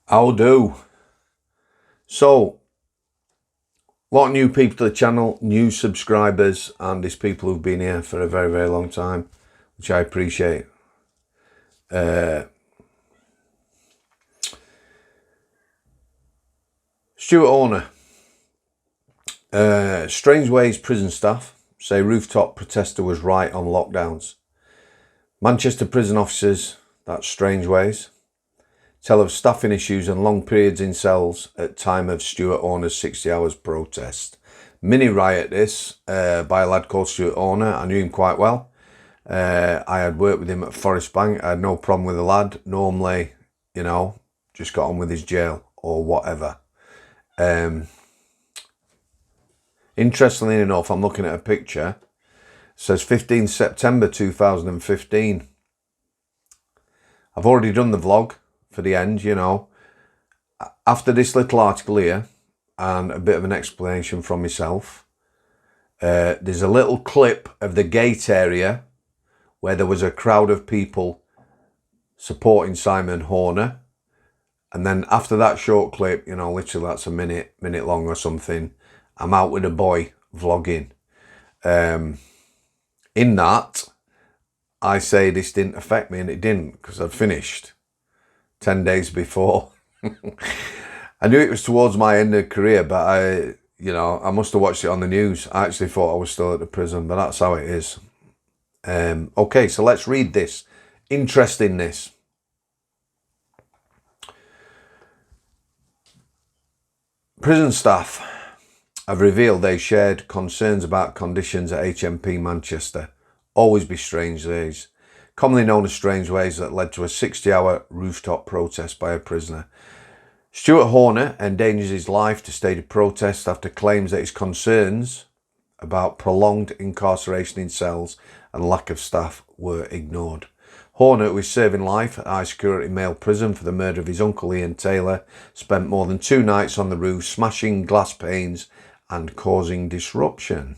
I'll do. So, a lot of new people to the channel, new subscribers, and there's people who've been here for a very, very long time, which I appreciate. Stuart Horner. Strangeways prison staff say Rooftop protester was right on lockdowns. Manchester prison officers, that's Strangeways, tell of staffing issues and long periods in cells at time of Stuart Horner's 60 hours protest. Mini riot this by a lad called Stuart Horner. I knew him quite well. I had worked with him at Forest Bank. I had no problem with the lad. Normally, just got on with his jail or whatever. Interestingly enough, I'm looking at a picture. It says 15 September 2015. I've already done the vlog for the end, After this little article here and a bit of an explanation from myself, there's a little clip of the gate area where there was a crowd of people supporting Simon Horner. And then after that short clip, literally that's a minute long or something, I'm out with a boy vlogging. In that, I say this didn't affect me, and it didn't, because I'd finished 10 days before. I knew it was towards my end of career, but I must have watched it on the news. I actually thought I was still at the prison, but that's how it is. Okay, so let's read this. Interesting this. Prison staff have revealed they shared concerns about conditions at HMP Manchester. Always be Strangeways, commonly known as Strangeways, that led to a 60-hour rooftop protest by a prisoner. Stuart Horner endangers his life to stage a protest after claims that his concerns about prolonged incarceration in cells and lack of staff were ignored. Horner, who is serving life at high security male prison for the murder of his uncle Ian Taylor, spent more than 2 nights on the roof smashing glass panes and causing disruption.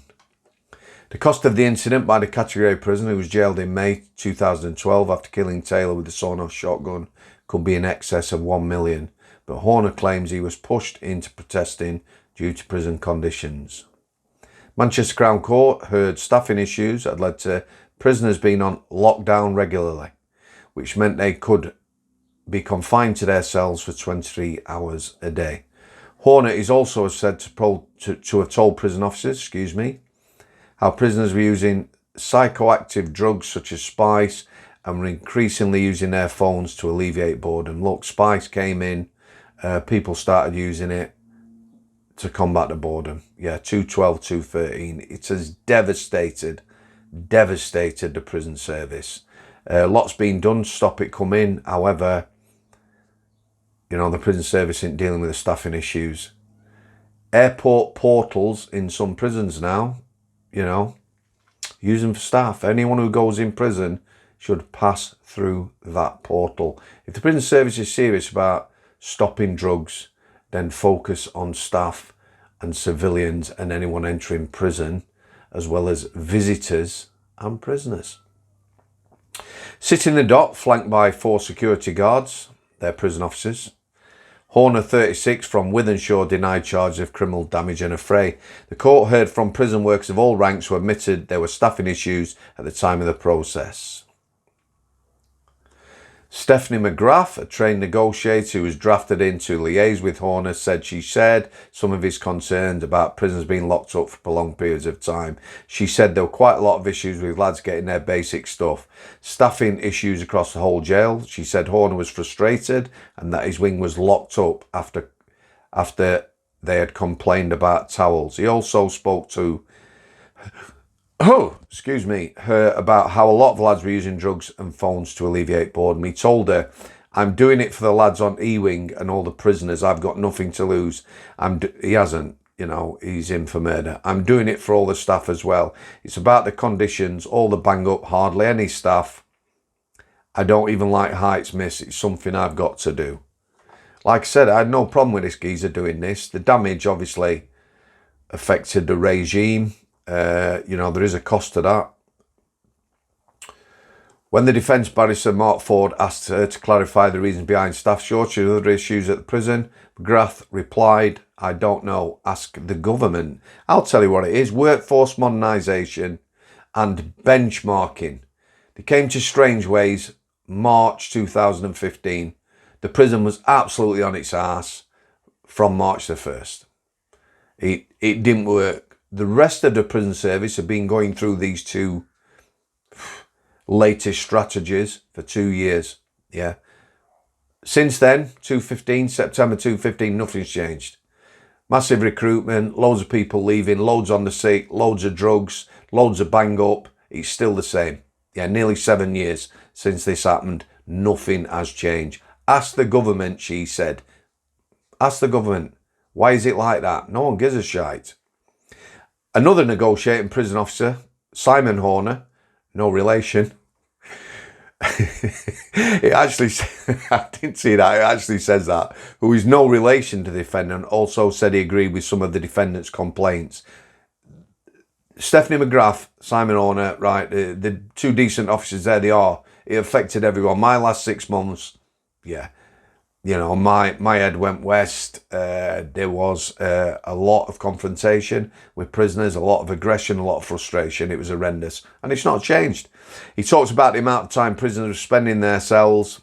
The cost of the incident by the category A prisoner, who was jailed in May 2012 after killing Taylor with a sawn-off shotgun, could be in excess of $1 million, but Horner claims he was pushed into protesting due to prison conditions. Manchester Crown Court heard staffing issues had led to prisoners being on lockdown regularly, which meant they could be confined to their cells for 23 hours a day. Horner is also said to have told prison officers, how prisoners were using psychoactive drugs such as spice and were increasingly using their phones to alleviate boredom. Look, spice came in, people started using it to combat the boredom. Yeah, 212, 213. It has devastated the prison service. Lots been done to stop it coming. However, the prison service isn't dealing with the staffing issues. Airport portals in some prisons now, use them for staff. Anyone who goes in prison should pass through that portal. If the prison service is serious about stopping drugs, then focus on staff and civilians and anyone entering prison, as well as visitors and prisoners. Sitting in the dock, flanked by 4 security guards, they're prison officers. Horner, 36, from Wythenshawe, denied charges of criminal damage and affray. The court heard from prison workers of all ranks who admitted there were staffing issues at the time of the process. Stephanie McGrath, a trained negotiator who was drafted in to liaise with Horner, said she shared some of his concerns about prisoners being locked up for prolonged periods of time. She said there were quite a lot of issues with lads getting their basic stuff. Staffing issues across the whole jail. She said Horner was frustrated and that his wing was locked up after they had complained about towels. He also spoke to her about how a lot of lads were using drugs and phones to alleviate boredom. He told her, I'm doing it for the lads on E-Wing and all the prisoners. I've got nothing to lose. He hasn't, he's in for murder. I'm doing it for all the staff as well. It's about the conditions, all the bang up, hardly any staff. I don't even like heights, miss. It's something I've got to do. Like I said, I had no problem with this geezer doing this. The damage obviously affected the regime. There is a cost to that. When the defence barrister Mark Ford asked her to clarify the reasons behind staff shortage and other issues at the prison, McGrath replied, "I don't know, ask the government. I'll tell you what it is, workforce modernisation and benchmarking. They came to Strangeways March 2015. The prison was absolutely on its arse from March the 1st. It didn't work. The rest of the prison service have been going through these two latest strategies for 2 years. Yeah. Since then, September 2015, nothing's changed. Massive recruitment, loads of people leaving, loads on the sick, loads of drugs, loads of bang up. It's still the same. Yeah, nearly 7 years since this happened. Nothing has changed. Ask the government, she said. Ask the government. Why is it like that? No one gives a shite. Another negotiating prison officer, Stuart Horner, no relation. It actually, I didn't see that, it actually says that, who is no relation to the defendant, also said he agreed with some of the defendant's complaints. Stephanie McGrath, Stuart Horner, right, the two decent officers, there they are. It affected everyone. My last 6 months, yeah, you know, my head went west. There was a lot of confrontation with prisoners, a lot of aggression, a lot of frustration. It was horrendous, and it's not changed. He talks about the amount of time prisoners were spending in their cells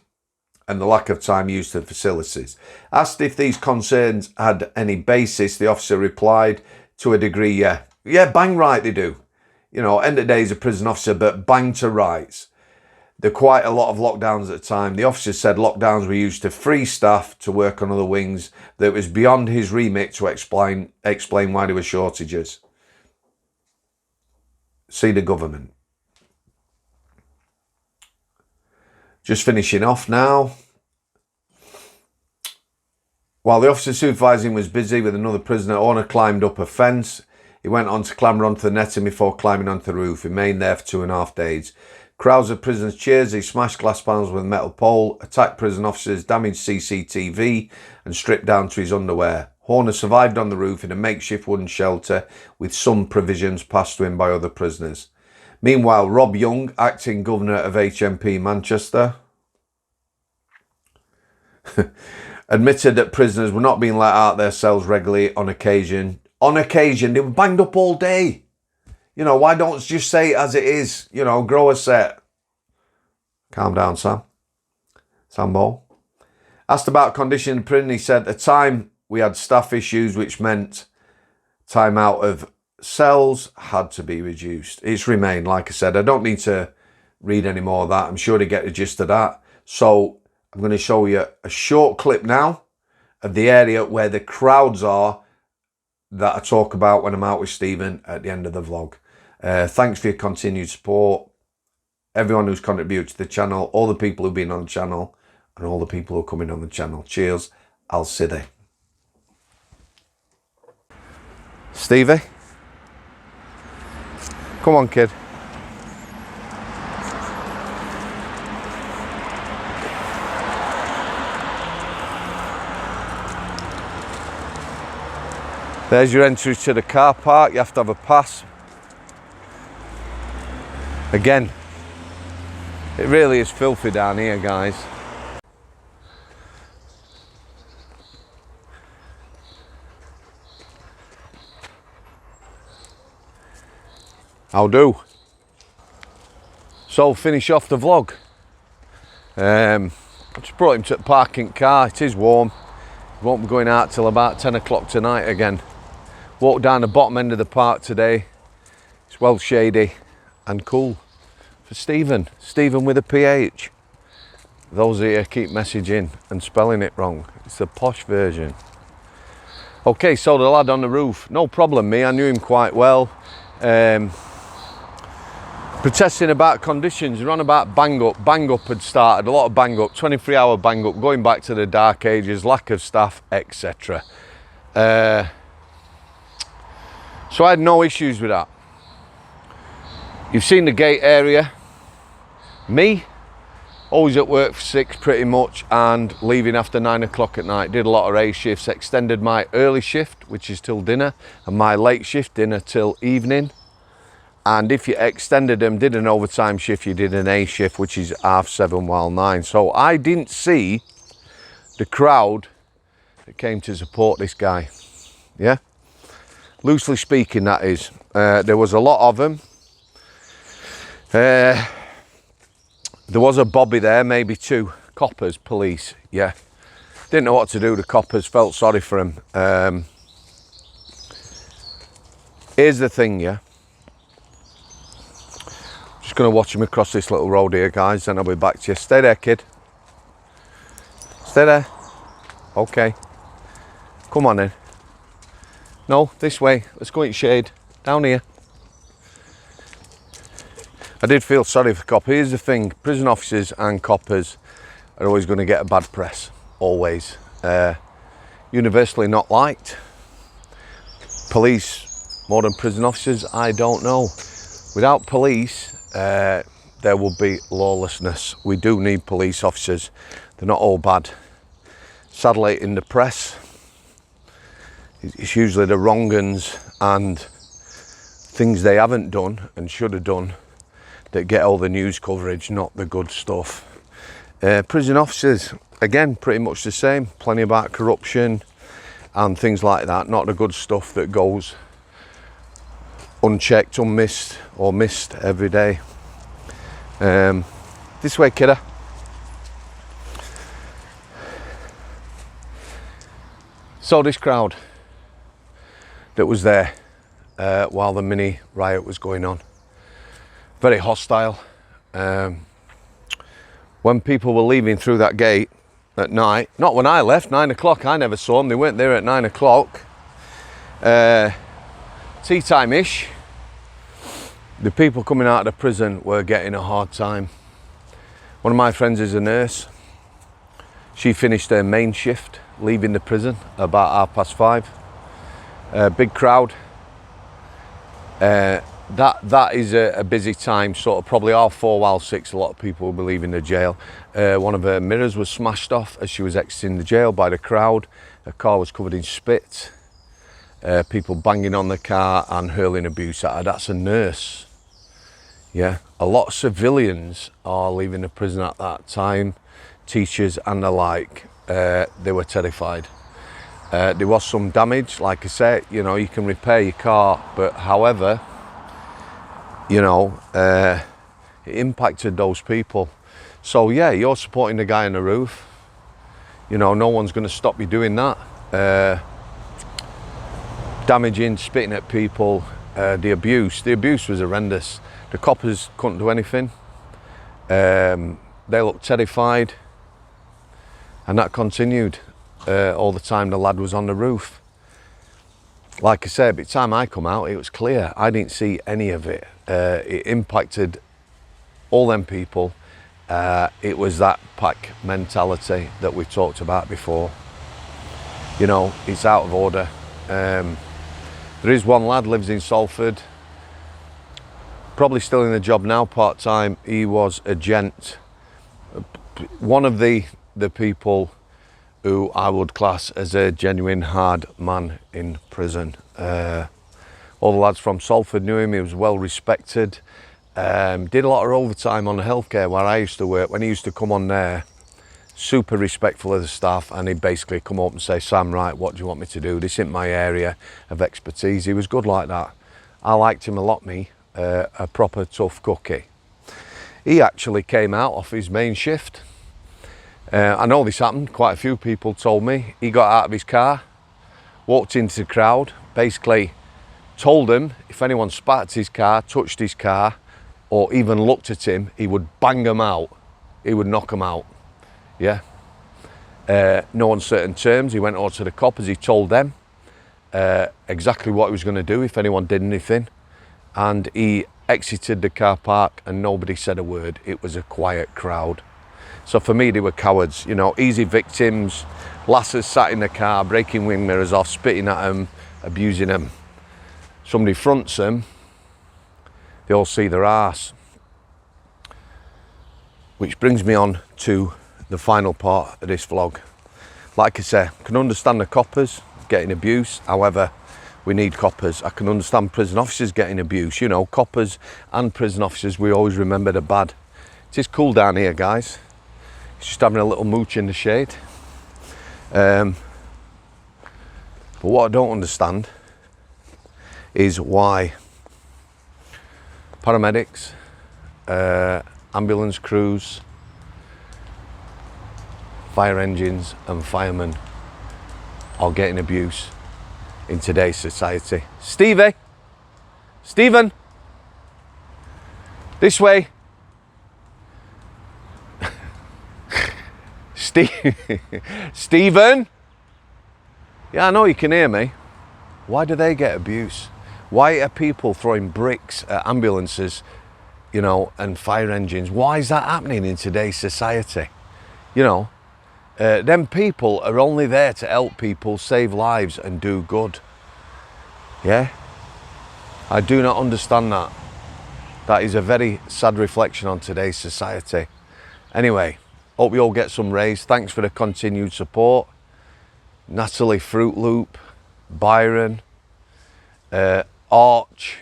and the lack of time used to the facilities. Asked if these concerns had any basis, the officer replied, to a degree, yeah. Yeah, bang right they do. You know, end of the day he's a prison officer, but bang to rights. There were quite a lot of lockdowns at the time. The officer said lockdowns were used to free staff to work on other wings, that it was beyond his remit to explain why there were shortages. See the government. Just finishing off now. While the officer supervising was busy with another prisoner, Horner climbed up a fence. He went on to clamber onto the netting before climbing onto the roof. He remained there for 2.5 days. Crowds of prisoners cheers. He smashed glass panels with a metal pole, attacked prison officers, damaged CCTV and stripped down to his underwear. Horner survived on the roof in a makeshift wooden shelter with some provisions passed to him by other prisoners. Meanwhile, Rob Young, acting governor of HMP Manchester, admitted that prisoners were not being let out their cells regularly on occasion. On occasion, they were banged up all day. You know, why don't you just say it as it is? You know, grow a set. Calm down, Sam. Sambo. Asked about condition in prison, he said, at the time we had staff issues, which meant time out of cells had to be reduced. It's remained, like I said. I don't need to read any more of that. I'm sure to get the gist of that. So I'm going to show you a short clip now of the area where the crowds are that I talk about when I'm out with Stephen at the end of the vlog. Thanks for your continued support. Everyone who's contributed to the channel, all the people who've been on the channel, and all the people who are coming on the channel. Cheers. I'll see you. Stevie? Come on, kid. There's your entrance to the car park. You have to have a pass. Again, it really is filthy down here, guys. I'll do. So finish off the vlog. I just brought him to the parking car. It is warm. Won't be going out till about 10 o'clock tonight again. Walked down the bottom end of the park today. It's well shady and cool. For Stephen. Stephen with a PH. Those here keep messaging and spelling it wrong. It's the posh version. Okay, so the lad on the roof. No problem, me. I knew him quite well. Protesting about conditions. They're on about bang up. Bang up had started. A lot of bang up. 23-hour bang up. Going back to the dark ages. Lack of staff, etc. So I had no issues with that. You've seen the gate area. Me, always at work for 6 pretty much, and leaving after 9 o'clock at night. Did a lot of race shifts, extended my early shift, which is till dinner, and my late shift, dinner till evening. And if you extended them, did an overtime shift, you did an A shift, which is 7:30 while 9. So I didn't see the crowd that came to support this guy. Yeah, loosely speaking, that is. There was a lot of them. There was a bobby there, maybe 2 coppers, police. Yeah, didn't know what to do. The coppers, felt sorry for him. Here's the thing, yeah. Just gonna watch him across this little road here, guys, and I'll be back to you. Stay there, kid. Stay there. Okay. Come on in. No, this way. Let's go in shade. Down here. I did feel sorry for coppers. Here's the thing. Prison officers and coppers are always going to get a bad press. Always. Universally not liked. Police more than prison officers, I don't know. Without police, there will be lawlessness. We do need police officers. They're not all bad. Sadly, in the press, it's usually the wrong uns and things they haven't done and should have done that get all the news coverage, not the good stuff. Prison officers, again, pretty much the same. Plenty about corruption and things like that. Not the good stuff that goes unchecked, unmissed, or missed every day. This way, kidder. So this crowd that was there while the mini riot was going on, very hostile. When people were leaving through that gate at night, not when I left, 9 o'clock, I never saw them. They weren't there at 9 o'clock. Tea time-ish, the people coming out of the prison were getting a hard time. One of my friends is a nurse. She finished her main shift, leaving the prison about 5:30. Big crowd. That is a busy time, sort of probably 4:30 while 6, a lot of people will be leaving the jail. One of her mirrors was smashed off as she was exiting the jail by the crowd. Her car was covered in spit. People banging on the car and hurling abuse at her. That's a nurse. Yeah, a lot of civilians are leaving the prison at that time, teachers and the like. They were terrified. There was some damage, like I said, you know, you can repair your car, but however, you know, it impacted those people. So yeah, you're supporting the guy on the roof. You know, no one's going to stop you doing that. Damaging, spitting at people, the abuse was horrendous. The coppers couldn't do anything. They looked terrified, and that continued all the time the lad was on the roof. Like I said, by the time I come out, it was clear. I didn't see any of it. It impacted all them people. It was that pack mentality that we talked about before. You know, it's out of order. There is one lad, lives in Salford, probably still in the job now, part-time. He was a gent. One of the people who I would class as a genuine hard man in prison. All the lads from Salford knew him. He was well respected. Did a lot of overtime on the healthcare where I used to work. When he used to come on there, super respectful of the staff, and he'd basically come up and say, Sam, right, what do you want me to do? This isn't my area of expertise. He was good like that. I liked him a lot, me. A proper tough cookie. He actually came out off his main shift. I know this happened, quite a few people told me. He got out of his car, walked into the crowd, basically told them if anyone spat at his car, touched his car, or even looked at him, he would bang them out. He would knock them out. Yeah. No uncertain terms. He went over to the coppers, he told them exactly what he was going to do if anyone did anything. And he exited the car park and nobody said a word. It was a quiet crowd. So for me, they were cowards, you know, easy victims. Lasses sat in the car, breaking wing mirrors off, spitting at them, abusing them. Somebody fronts them, they all see their arse. Which brings me on to the final part of this vlog. Like I say, I can understand the coppers getting abuse. However, we need coppers. I can understand prison officers getting abuse, you know, coppers and prison officers, we always remember the bad. It is cool down here, guys. It's just having a little mooch in the shade. But what I don't understand is why paramedics, ambulance crews, fire engines and firemen are getting abuse in today's society. Stevie! Stephen! This way! Stephen! Yeah, I know you can hear me. Why do they get abuse? Why are people throwing bricks at ambulances, you know, and fire engines? Why is that happening in today's society? You know, them people are only there to help people save lives and do good. Yeah? I do not understand that. That is a very sad reflection on today's society. Anyway, hope you all get some raise. Thanks for the continued support. Natalie Fruit Loop, Byron, Arch,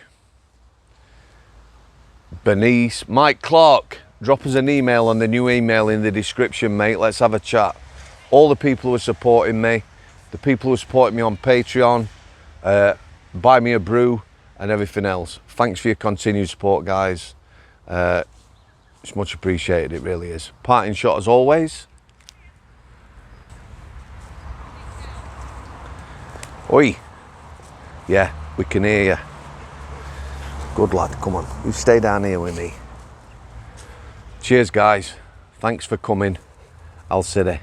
Bernice, Mike Clark. Drop us an email on the new email in the description, mate. Let's have a chat. All the people who are supporting me, the people who are supporting me on Patreon, buy me a brew and everything else. Thanks for your continued support, guys. It's much appreciated, it really is. Parting shot as always. Oi. Yeah, we can hear you. Good lad, come on. You stay down here with me. Cheers, guys. Thanks for coming. Al City.